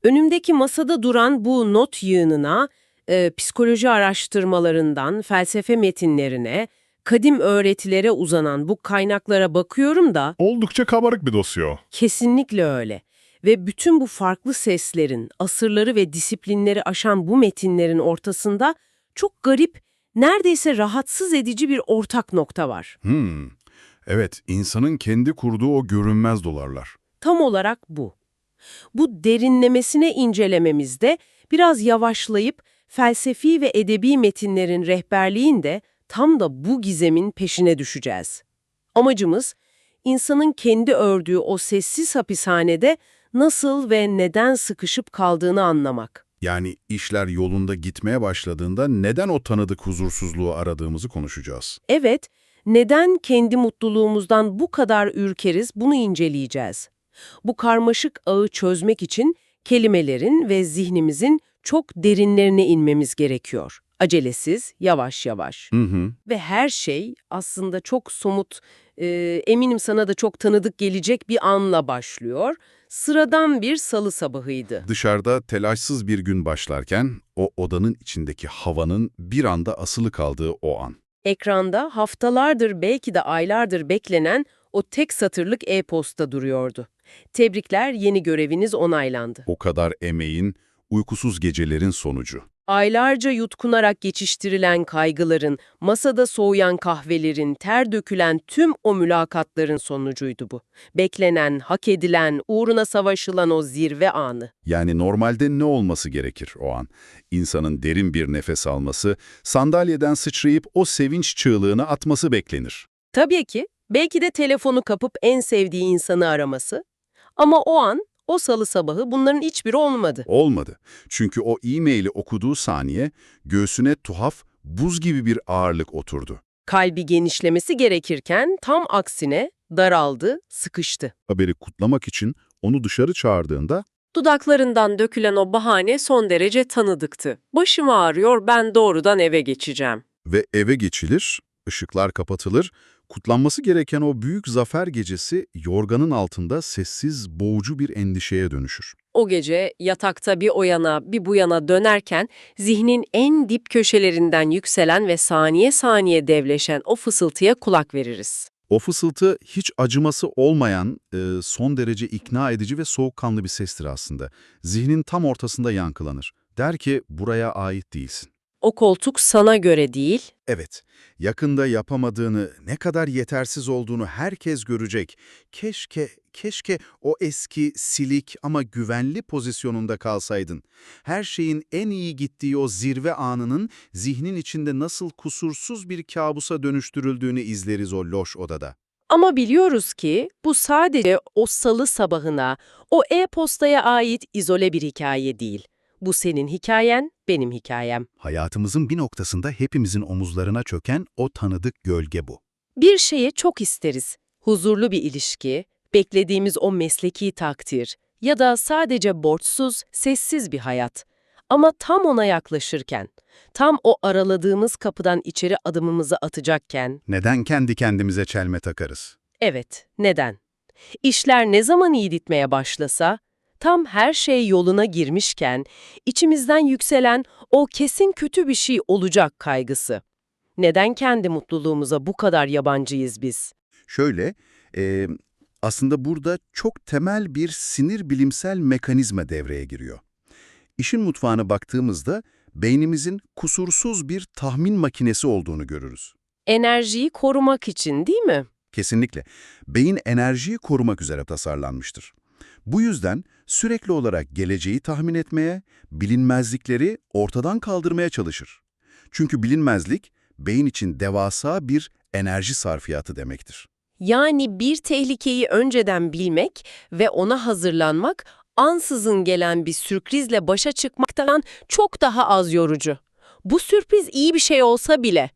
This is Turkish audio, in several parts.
Önümdeki masada duran bu not yığınına, psikoloji araştırmalarından felsefe metinlerine, kadim öğretilere uzanan bu kaynaklara bakıyorum da Oldukça kabarık bir dosya o. kesinlikle öyle. Ve bütün bu farklı seslerin, asırları ve disiplinleri aşan bu metinlerin ortasında çok garip, neredeyse rahatsız edici bir ortak nokta var. Evet, insanın kendi kurduğu o görünmez dolarlar. Tam olarak bu. Bu derinlemesine incelememizde biraz yavaşlayıp felsefi ve edebi metinlerin rehberliğinde tam da bu gizemin peşine düşeceğiz. Amacımız, insanın kendi ördüğü o sessiz hapishanede nasıl ve neden sıkışıp kaldığını anlamak. Yani işler yolunda gitmeye başladığında neden o tanıdık huzursuzluğu aradığımızı konuşacağız. Evet, neden kendi mutluluğumuzdan bu kadar ürkeriz bunu inceleyeceğiz. Bu karmaşık ağı çözmek için kelimelerin ve zihnimizin çok derinlerine inmemiz gerekiyor. Acelesiz, yavaş yavaş. Ve her şey aslında çok somut, eminim sana da çok tanıdık gelecek bir anla başlıyor. Sıradan bir salı sabahıydı. Dışarıda telaşsız bir gün başlarken o odanın içindeki havanın bir anda asılı kaldığı o an. Ekranda haftalardır belki de aylardır beklenen o tek satırlık e-posta duruyordu. Tebrikler, yeni göreviniz onaylandı. O kadar emeğin, uykusuz gecelerin sonucu. Aylarca yutkunarak geçiştirilen kaygıların, masada soğuyan kahvelerin, ter dökülen tüm o mülakatların sonucuydu bu. Beklenen, hak edilen, uğruna savaşılan o zirve anı. Yani normalde ne olması gerekir o an? İnsanın derin bir nefes alması, sandalyeden sıçrayıp o sevinç çığlığını atması beklenir. Tabii ki, belki de telefonu kapıp en sevdiği insanı araması. Ama o an, o salı sabahı bunların hiçbiri olmadı. Olmadı. Çünkü o e-maili okuduğu saniye göğsüne tuhaf, buz gibi bir ağırlık oturdu. Kalbi genişlemesi gerekirken tam aksine daraldı, sıkıştı. Haberi kutlamak için onu dışarı çağırdığında Dudaklarından dökülen o bahane son derece tanıdıktı. Başım ağrıyor, ben doğrudan eve geçeceğim. ve eve geçilir, ışıklar kapatılır, kutlanması gereken o büyük zafer gecesi yorganın altında sessiz, boğucu bir endişeye dönüşür. O gece yatakta bir o yana bir bu yana dönerken zihnin en dip köşelerinden yükselen ve saniye saniye devleşen o fısıltıya kulak veririz. O fısıltı hiç acıması olmayan, son derece ikna edici ve soğukkanlı bir sestir aslında. Zihnin tam ortasında yankılanır. Der ki, buraya ait değilsin. O koltuk sana göre değil, Evet, yakında yapamadığını, ne kadar yetersiz olduğunu herkes görecek. Keşke o eski, silik ama güvenli pozisyonunda kalsaydın. Her şeyin en iyi gittiği o zirve anının zihnin içinde nasıl kusursuz bir kabusa dönüştürüldüğünü izleriz o loş odada. ama biliyoruz ki bu sadece o salı sabahına, o e-postaya ait izole bir hikaye değil. Bu senin hikayen, benim hikayem. Hayatımızın bir noktasında hepimizin omuzlarına çöken o tanıdık gölge bu. Bir şeye çok isteriz. Huzurlu bir ilişki, beklediğimiz o mesleki takdir ya da sadece borçsuz, sessiz bir hayat. Ama tam ona yaklaşırken, tam o araladığımız kapıdan içeri adımımızı atacakken, Neden kendi kendimize çelme takarız? evet, neden? İşler ne zaman iyi gitmeye başlasa, tam her şey yoluna girmişken, içimizden yükselen o kesin kötü bir şey olacak kaygısı. Neden kendi mutluluğumuza bu kadar yabancıyız biz? Şöyle, aslında burada çok temel bir sinir bilimsel mekanizma devreye giriyor. İşin mutfağına baktığımızda beynimizin kusursuz bir tahmin makinesi olduğunu görürüz. Enerjiyi korumak için, değil mi? Kesinlikle. Beyin enerjiyi korumak üzere tasarlanmıştır. Bu yüzden sürekli olarak geleceği tahmin etmeye, bilinmezlikleri ortadan kaldırmaya çalışır. Çünkü bilinmezlik, beyin için devasa bir enerji sarfiyatı demektir. Yani bir tehlikeyi önceden bilmek ve ona hazırlanmak, ansızın gelen bir sürprizle başa çıkmaktan çok daha az yorucu. Bu sürpriz iyi bir şey olsa bile.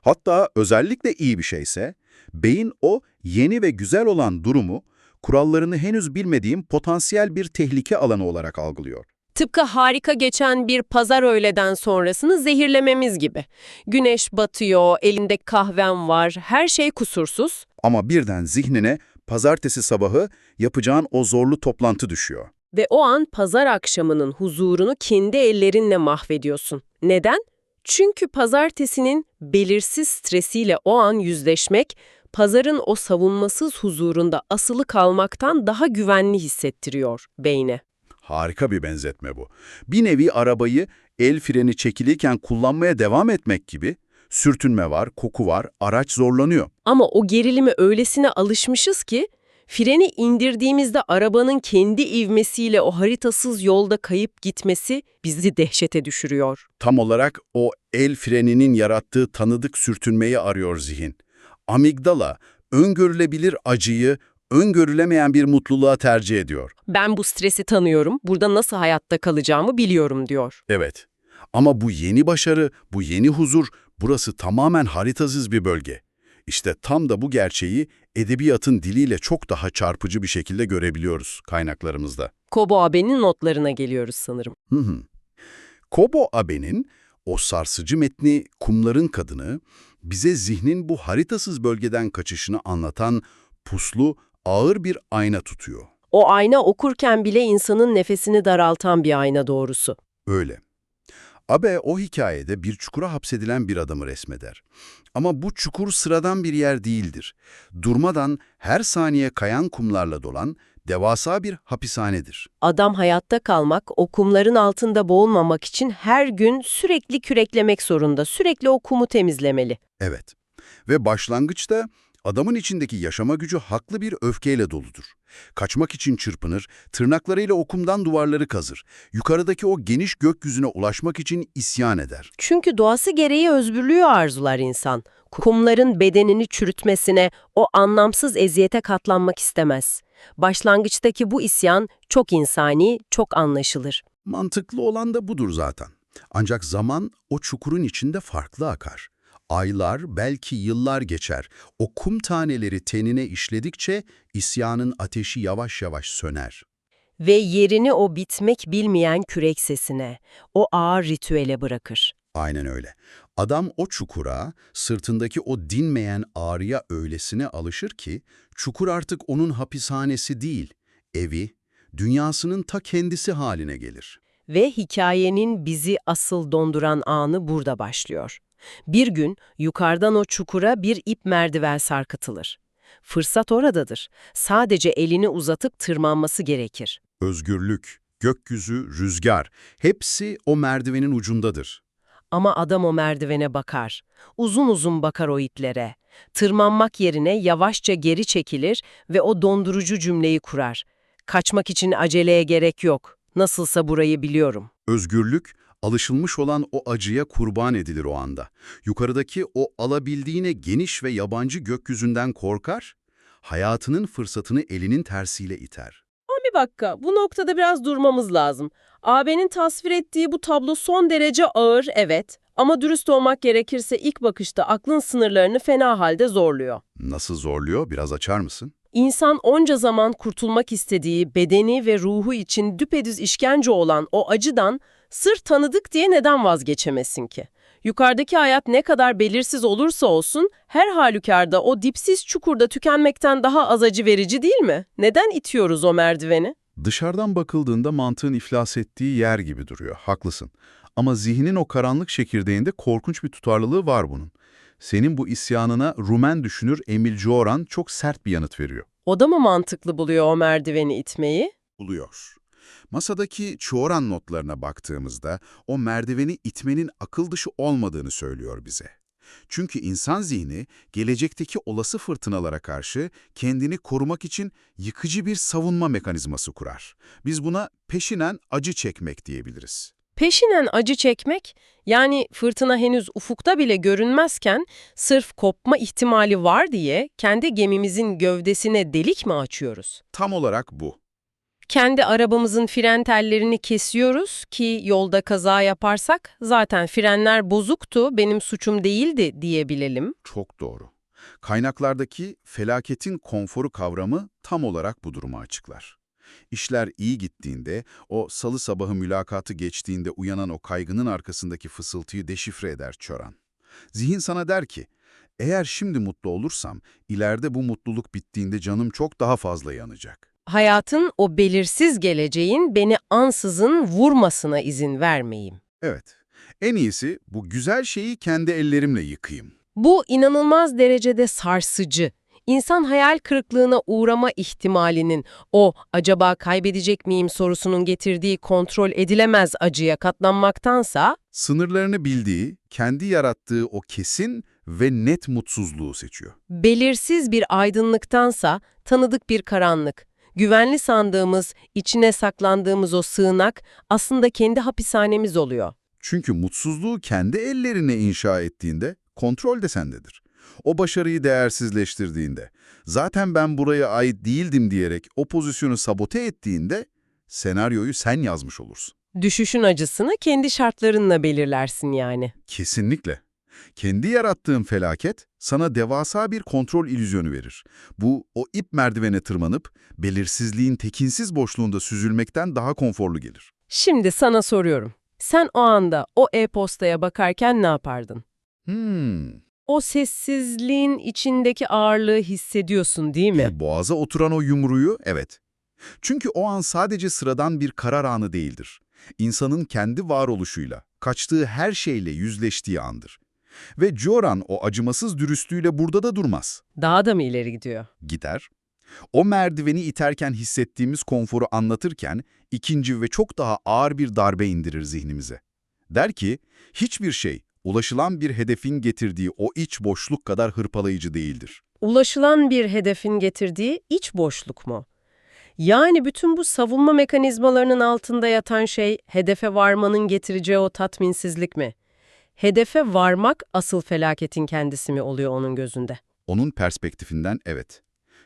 Hatta özellikle iyi bir şeyse, beyin o yeni ve güzel olan durumu, kurallarını henüz bilmediğim potansiyel bir tehlike alanı olarak algılıyor. Tıpkı harika geçen bir pazar öğleden sonrasını zehirlememiz gibi. Güneş batıyor, elinde kahven var, her şey kusursuz. Ama birden zihnine pazartesi sabahı yapacağın o zorlu toplantı düşüyor. Ve o an pazar akşamının huzurunu kendi ellerinle mahvediyorsun. Neden? Çünkü pazartesinin belirsiz stresiyle o an yüzleşmek, pazarın o savunmasız huzurunda asılı kalmaktan daha güvenli hissettiriyor beyne. Harika bir benzetme bu. Bir nevi arabayı el freni çekiliyken kullanmaya devam etmek gibi, sürtünme var, koku var, araç zorlanıyor. Ama o gerilime öylesine alışmışız ki, freni indirdiğimizde arabanın kendi ivmesiyle o haritasız yolda kayıp gitmesi bizi dehşete düşürüyor. Tam olarak o el freninin yarattığı tanıdık sürtünmeyi arıyor zihin. Amigdala, öngörülebilir acıyı, öngörülemeyen bir mutluluğa tercih ediyor. Ben bu stresi tanıyorum, burada nasıl hayatta kalacağımı biliyorum diyor. Evet. Ama bu yeni başarı, bu yeni huzur, burası tamamen haritasız bir bölge. İşte tam da bu gerçeği edebiyatın diliyle çok daha çarpıcı bir şekilde görebiliyoruz kaynaklarımızda. Kobo Abe'nin notlarına geliyoruz sanırım. Kobo Abe'nin o sarsıcı metni Kumların Kadını, bize zihnin bu haritasız bölgeden kaçışını anlatan puslu, ağır bir ayna tutuyor. O ayna okurken bile insanın nefesini daraltan bir ayna doğrusu. Öyle. Abe o hikayede bir çukura hapsedilen bir adamı resmeder. Ama bu çukur sıradan bir yer değildir. Durmadan her saniye kayan kumlarla dolan devasa bir hapishanedir. Adam hayatta kalmak, o kumların altında boğulmamak için her gün sürekli küreklemek zorunda, sürekli o kumu temizlemeli. Evet. Ve başlangıçta adamın içindeki yaşama gücü haklı bir öfkeyle doludur. Kaçmak için çırpınır, tırnaklarıyla o kumdan duvarları kazır. Yukarıdaki o geniş gökyüzüne ulaşmak için isyan eder. Çünkü doğası gereği özgürlüğü arzular insan. Kumların bedenini çürütmesine, o anlamsız eziyete katlanmak istemez. Başlangıçtaki bu isyan çok insani, çok anlaşılır. Mantıklı olan da budur zaten. Ancak zaman o çukurun içinde farklı akar. Aylar, belki yıllar geçer. O kum taneleri tenine işledikçe isyanın ateşi yavaş yavaş söner. Ve yerini o bitmek bilmeyen kürek sesine, o ağır ritüele bırakır. Aynen öyle. Adam o çukura, sırtındaki o dinmeyen ağrıya öylesine alışır ki, çukur artık onun hapishanesi değil, evi, dünyasının ta kendisi haline gelir. Ve hikayenin bizi asıl donduran anı burada başlıyor. Bir gün yukarıdan o çukura bir ip merdiven sarkıtılır. Fırsat oradadır. Sadece elini uzatıp tırmanması gerekir. Özgürlük, gökyüzü, rüzgar, hepsi o merdivenin ucundadır. Ama adam o merdivene bakar. Uzun uzun bakar o iplere. Tırmanmak yerine yavaşça geri çekilir ve o dondurucu cümleyi kurar. Kaçmak için aceleye gerek yok. Nasılsa burayı biliyorum. Özgürlük, alışılmış olan o acıya kurban edilir o anda. Yukarıdaki o alabildiğine geniş ve yabancı gökyüzünden korkar, hayatının fırsatını elinin tersiyle iter. Bir dakika, bu noktada biraz durmamız lazım. AB'nin tasvir ettiği bu tablo son derece ağır, evet. Ama dürüst olmak gerekirse ilk bakışta aklın sınırlarını fena halde zorluyor. Nasıl zorluyor? Biraz açar mısın? İnsan onca zaman kurtulmak istediği bedeni ve ruhu için düpedüz işkence olan o acıdan sırf tanıdık diye neden vazgeçemesin ki? Yukarıdaki hayat ne kadar belirsiz olursa olsun her halükarda o dipsiz çukurda tükenmekten daha az acı verici değil mi? Neden itiyoruz o merdiveni? Dışarıdan bakıldığında mantığın iflas ettiği yer gibi duruyor, haklısın. Ama zihnin o karanlık çekirdeğinde korkunç bir tutarlılığı var bunun. Senin bu isyanına Rumen düşünür Emil Cioran çok sert bir yanıt veriyor. O da mı mantıklı buluyor o merdiveni itmeyi? Buluyor. Masadaki Cioran notlarına baktığımızda o merdiveni itmenin akıl dışı olmadığını söylüyor bize. Çünkü insan zihni gelecekteki olası fırtınalara karşı kendini korumak için yıkıcı bir savunma mekanizması kurar. Biz buna peşinen acı çekmek diyebiliriz. Peşinen acı çekmek, yani fırtına henüz ufukta bile görünmezken sırf kopma ihtimali var diye kendi gemimizin gövdesine delik mi açıyoruz? Tam olarak bu. Kendi arabamızın fren tellerini kesiyoruz ki yolda kaza yaparsak zaten frenler bozuktu, benim suçum değildi diyebilelim. Çok doğru. Kaynaklardaki felaketin konforu kavramı tam olarak bu durumu açıklar. İşler iyi gittiğinde, o salı sabahı mülakatı geçtiğinde uyanan o kaygının arkasındaki fısıltıyı deşifre eder Cioran. Zihin sana der ki, eğer şimdi mutlu olursam, ileride bu mutluluk bittiğinde canım çok daha fazla yanacak. Hayatın o belirsiz geleceğin beni ansızın vurmasına izin vermeyeyim. Evet, en iyisi bu güzel şeyi kendi ellerimle yıkayım. Bu inanılmaz derecede sarsıcı. İnsan hayal kırıklığına uğrama ihtimalinin o acaba kaybedecek miyim sorusunun getirdiği kontrol edilemez acıya katlanmaktansa Sınırlarını bildiği, kendi yarattığı o kesin ve net mutsuzluğu seçiyor. belirsiz bir aydınlıktansa tanıdık bir karanlık, güvenli sandığımız, içine saklandığımız o sığınak aslında kendi hapishanemiz oluyor. Çünkü mutsuzluğu kendi ellerine inşa ettiğinde kontrol de sendedir. O başarıyı değersizleştirdiğinde, zaten ben buraya ait değildim diyerek o pozisyonu sabote ettiğinde senaryoyu sen yazmış olursun. Düşüşün acısını kendi şartlarınla belirlersin yani. Kesinlikle. Kendi yarattığın felaket sana devasa bir kontrol illüzyonu verir. Bu, o ip merdivene tırmanıp belirsizliğin tekinsiz boşluğunda süzülmekten daha konforlu gelir. Şimdi sana soruyorum. Sen o anda o e-postaya bakarken ne yapardın? O sessizliğin içindeki ağırlığı hissediyorsun değil mi? Boğaza oturan o yumruğu, evet. Çünkü o an sadece sıradan bir karar anı değildir. İnsanın kendi varoluşuyla, kaçtığı her şeyle yüzleştiği andır. Ve Cioran o acımasız dürüstlüğüyle burada da durmaz. Daha da mı ileri gidiyor? Gider. O merdiveni iterken hissettiğimiz konforu anlatırken ikinci ve çok daha ağır bir darbe indirir zihnimize. Der ki, hiçbir şey ulaşılan bir hedefin getirdiği o iç boşluk kadar hırpalayıcı değildir. Ulaşılan bir hedefin getirdiği iç boşluk mu? Yani bütün bu savunma mekanizmalarının altında yatan şey hedefe varmanın getireceği o tatminsizlik mi? Hedefe varmak asıl felaketin kendisi mi oluyor onun gözünde? Onun perspektifinden evet.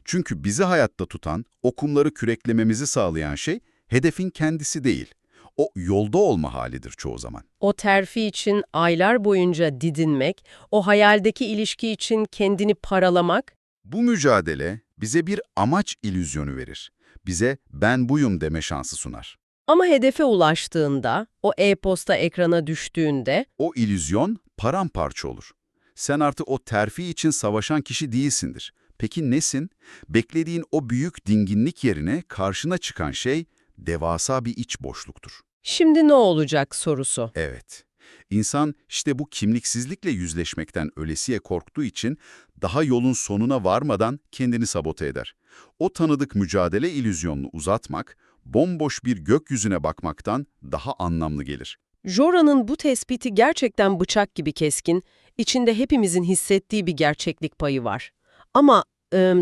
Çünkü bizi hayatta tutan, o kumları küreklememizi sağlayan şey hedefin kendisi değil. O yolda olma halidir çoğu zaman. O terfi için aylar boyunca didinmek, o hayaldeki ilişki için kendini paralamak, Bu mücadele bize bir amaç illüzyonu verir. Bize ben buyum deme şansı sunar. ama hedefe ulaştığında, o e-posta ekrana düştüğünde, O illüzyon paramparça olur. Sen artık o terfi için savaşan kişi değilsindir. Peki nesin? Beklediğin o büyük dinginlik yerine karşına çıkan şey devasa bir iç boşluktur. şimdi ne olacak sorusu. Evet. İnsan işte bu kimliksizlikle yüzleşmekten ölesiye korktuğu için daha yolun sonuna varmadan kendini sabote eder. O tanıdık mücadele illüzyonunu uzatmak, bomboş bir gökyüzüne bakmaktan daha anlamlı gelir. Jora'nın bu tespiti gerçekten bıçak gibi keskin, içinde hepimizin hissettiği bir gerçeklik payı var. Ama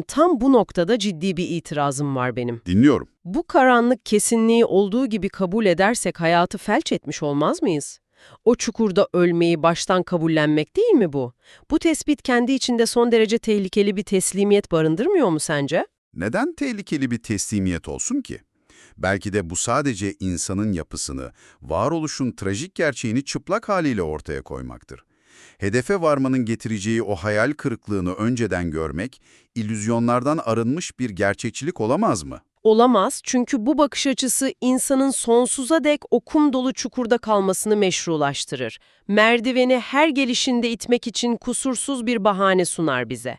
tam bu noktada ciddi bir itirazım var benim. Dinliyorum. Bu karanlık kesinliği olduğu gibi kabul edersek hayatı felç etmiş olmaz mıyız? O çukurda ölmeyi baştan kabullenmek değil mi bu? Bu tespit kendi içinde son derece tehlikeli bir teslimiyet barındırmıyor mu sence? Neden tehlikeli bir teslimiyet olsun ki? Belki de bu sadece insanın yapısını, varoluşun trajik gerçeğini çıplak haliyle ortaya koymaktır. Hedefe varmanın getireceği o hayal kırıklığını önceden görmek, illüzyonlardan arınmış bir gerçekçilik olamaz mı? Olamaz, çünkü bu bakış açısı insanın sonsuza dek o kum dolu çukurda kalmasını meşrulaştırır. Merdiveni her gelişinde itmek için kusursuz bir bahane sunar bize.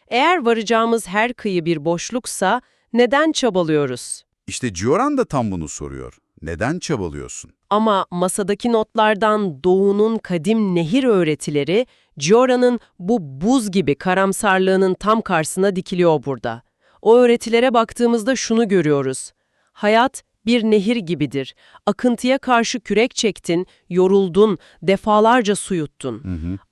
Eğer varacağımız her kıyı bir boşluksa neden çabalıyoruz? İşte Cioran da tam bunu soruyor. Neden çabalıyorsun? Ama masadaki notlardan Doğu'nun kadim nehir öğretileri, Giora'nın bu buz gibi karamsarlığının tam karşısına dikiliyor burada. O öğretilere baktığımızda şunu görüyoruz. Hayat bir nehir gibidir. Akıntıya karşı kürek çektin, yoruldun, defalarca su yuttun.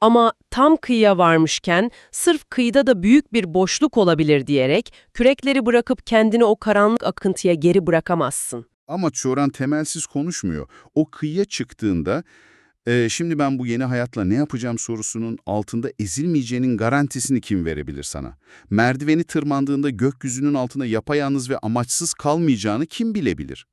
Ama tam kıyıya varmışken sırf kıyıda da büyük bir boşluk olabilir diyerek kürekleri bırakıp kendini o karanlık akıntıya geri bırakamazsın. Ama Cioran temelsiz konuşmuyor. O kıyıya çıktığında, şimdi ben bu yeni hayatla ne yapacağım sorusunun altında ezilmeyeceğinin garantisini kim verebilir sana? Merdiveni tırmandığında gökyüzünün altında yapayalnız ve amaçsız kalmayacağını kim bilebilir?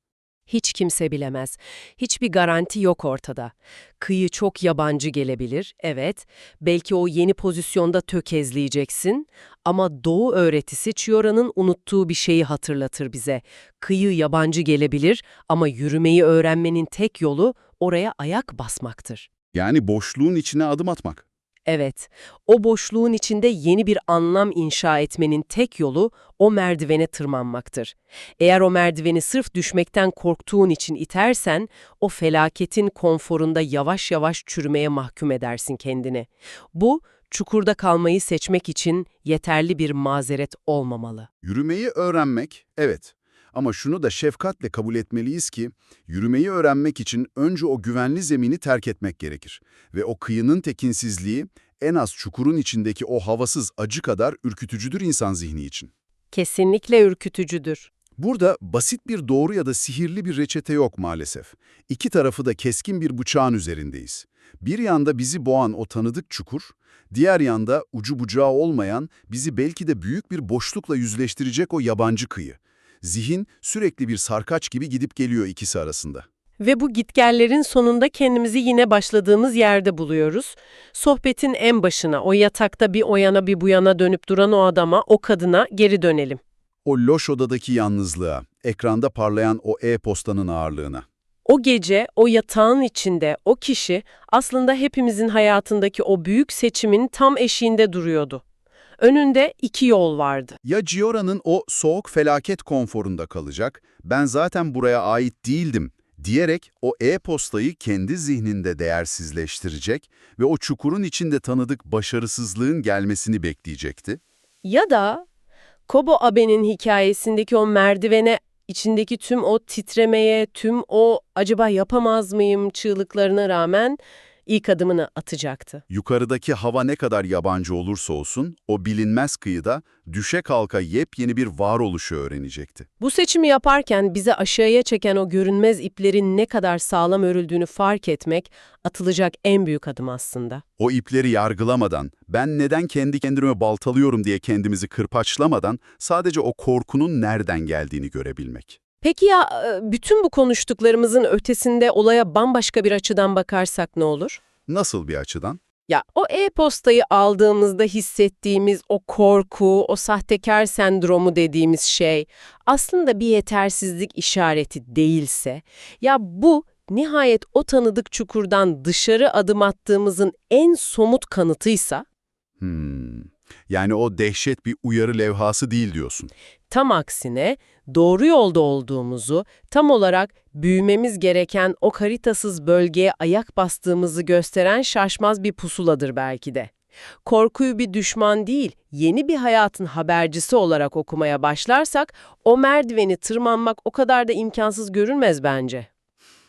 Hiç kimse bilemez. Hiçbir garanti yok ortada. Kıyı çok yabancı gelebilir, evet. Belki o yeni pozisyonda tökezleyeceksin. Ama Doğu öğretisi Ciora'nın unuttuğu bir şeyi hatırlatır bize. Kıyı yabancı gelebilir ama yürümeyi öğrenmenin tek yolu oraya ayak basmaktır. Yani boşluğun içine adım atmak. Evet, o boşluğun içinde yeni bir anlam inşa etmenin tek yolu o merdivene tırmanmaktır. Eğer o merdiveni sırf düşmekten korktuğun için itersen, o felaketin konforunda yavaş yavaş çürümeye mahkum edersin kendini. Bu, çukurda kalmayı seçmek için yeterli bir mazeret olmamalı. Yürümeyi öğrenmek, evet. Ama şunu da şefkatle kabul etmeliyiz ki, yürümeyi öğrenmek için önce o güvenli zemini terk etmek gerekir. Ve o kıyının tekinsizliği, en az çukurun içindeki o havasız acı kadar ürkütücüdür insan zihni için. Kesinlikle ürkütücüdür. Burada basit bir doğru ya da sihirli bir reçete yok maalesef. İki tarafı da keskin bir bıçağın üzerindeyiz. Bir yanda bizi boğan o tanıdık çukur, diğer yanda ucu bucağı olmayan, bizi belki de büyük bir boşlukla yüzleştirecek o yabancı kıyı. Zihin sürekli bir sarkaç gibi gidip geliyor ikisi arasında. Ve bu gitgellerin sonunda kendimizi yine başladığımız yerde buluyoruz. Sohbetin en başına, o yatakta bir o yana bir bu yana dönüp duran o adama, o kadına geri dönelim. O loş odadaki yalnızlığa, ekranda parlayan o e-postanın ağırlığına. O gece, o yatağın içinde, o kişi aslında hepimizin hayatındaki o büyük seçimin tam eşiğinde duruyordu. Önünde iki yol vardı. Ya Giora'nın o soğuk felaket konforunda kalacak, ben zaten buraya ait değildim diyerek o e-postayı kendi zihninde değersizleştirecek ve o çukurun içinde tanıdık başarısızlığın gelmesini bekleyecekti. Ya da Kobo Abe'nin hikayesindeki o merdivene, içindeki tüm o titremeye, tüm o acaba yapamaz mıyım çığlıklarına rağmen ilk adımını atacaktı. Yukarıdaki hava ne kadar yabancı olursa olsun, o bilinmez kıyıda düşe kalka yepyeni bir varoluşu öğrenecekti. Bu seçimi yaparken bize aşağıya çeken o görünmez iplerin ne kadar sağlam örüldüğünü fark etmek atılacak en büyük adım aslında. O ipleri yargılamadan, ben neden kendi kendime baltalıyorum diye kendimizi kırpaçlamadan sadece o korkunun nereden geldiğini görebilmek. Peki ya bütün bu konuştuklarımızın ötesinde olaya bambaşka bir açıdan bakarsak ne olur? Nasıl bir açıdan? Ya o e-postayı aldığımızda hissettiğimiz o korku, o sahtekar sendromu dediğimiz şey aslında bir yetersizlik işareti değilse, ya bu nihayet o tanıdık çukurdan dışarı adım attığımızın en somut kanıtıysa, Yani o dehşet bir uyarı levhası değil diyorsun. tam aksine doğru yolda olduğumuzu, tam olarak büyümemiz gereken o haritasız bölgeye ayak bastığımızı gösteren şaşmaz bir pusuladır belki de. Korkuyu bir düşman değil, yeni bir hayatın habercisi olarak okumaya başlarsak, o merdiveni tırmanmak o kadar da imkansız görünmez bence.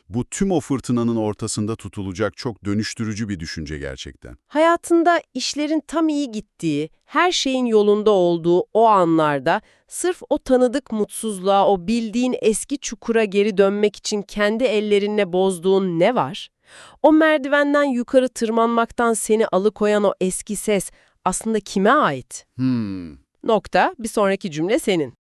Bu tüm o fırtınanın ortasında tutulacak çok dönüştürücü bir düşünce gerçekten. Hayatında işlerin tam iyi gittiği, her şeyin yolunda olduğu o anlarda sırf o tanıdık mutsuzluğa, o bildiğin eski çukura geri dönmek için kendi ellerinle bozduğun ne var? O merdivenden yukarı tırmanmaktan seni alıkoyan o eski ses aslında kime ait? Nokta, bir sonraki cümle senin.